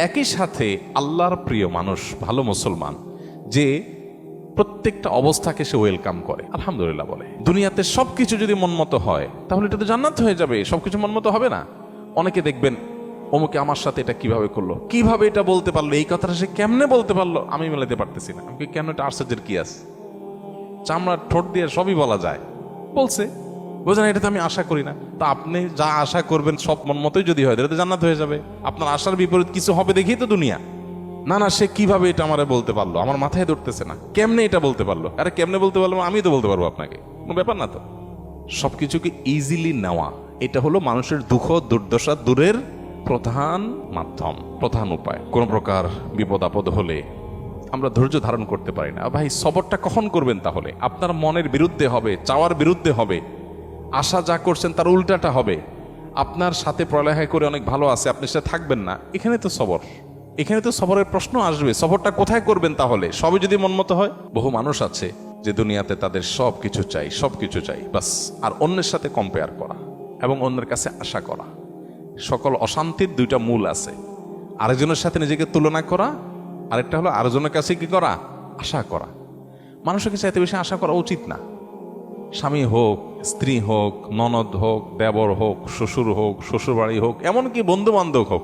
একই সাথে আল্লাহর প্রিয় মানুষ, ভালো মুসলমান, যে প্রত্যেকটা অবস্থাকে সে ওয়েলকাম করে, আলহামদুলিল্লাহ বলে। দুনিয়াতে সবকিছু যদি মনমতো হয় তাহলে এটা তো জান্নাত হয়ে যাবে। সবকিছু মনমতো হবে না। অনেকে দেখবেন অমুকে আমার সাথে এটা কিভাবে করলো, কিভাবে এটা বলতে পারলো, এই কথাটা সে কেমনে বলতে পারলো, আমি মেলাতে পারতেছি না। আমি কেন, এটা আশ্চর্যের কি আছে? চামড়ার ঠোঁট দিয়ে সবই বলা যায়, বলছে, বোঝেন, এটা তো আমি আশা করি না। তা আপনি যা আশা করবেন সব মন মতোই যদি হয় তাহলে তো জান্নাত হয়ে যাবে। আপনার আশার বিপরীত কিছু হবে দেখেই তো দুনিয়া। না না, সে কিভাবে এটা আমারে বলতে পারলো, আমার মাথায় ধরতেছে না, কেমনে এটা বলতে পারলো। আরে কেমনে বলতে পারলো, আমি তো বলতে পারবো আপনাকে, কোনো ব্যাপার না তো। সবকিছুকে ইজিলি নেওয়া, এটা হলো মানুষের দুঃখ দুর্দশা দূরের প্রধান মাধ্যম, প্রধান উপায়। কোন প্রকার বিপদ আপদ হলে আমরা ধৈর্য ধারণ করতে পারি না। ভাই, সবরটা কখন করবেন? তাহলে আপনার মনের বিরুদ্ধে হবে, চাওয়ার বিরুদ্ধে হবে, আশা যা করছেন তার উল্টাটা হবে। আপনার সাথে পড়ালেখা করে অনেক ভালো আছে, আপনি সেটা থাকবেন না, এখানে তো সবর, এখানে তো সবরের প্রশ্ন আসবে। সবরটা কোথায় করবেন তাহলে? সবই যদি মনমতো হয়। বহু মানুষ আছে যে দুনিয়াতে তাদের সব কিছু চাই, সব কিছু চাই বাস, আর অন্যের সাথে কম্পেয়ার করা এবং অন্যের কাছে আশা করা। সকল অশান্তির দুইটা মূল আছে, আরেকজনের সাথে নিজেকে তুলনা করা, আরেকটা হলো আরেকজনের কাছে কি করা, আশা করা। মানুষের কাছে এত বেশি আশা করা উচিত না। স্বামী হোক, স্ত্রী হোক, ননদ হোক, দেবর হোক, শ্বশুর হোক, শ্বশুর বাড়ি হোক, এমনকি বন্ধু বান্ধব হোক,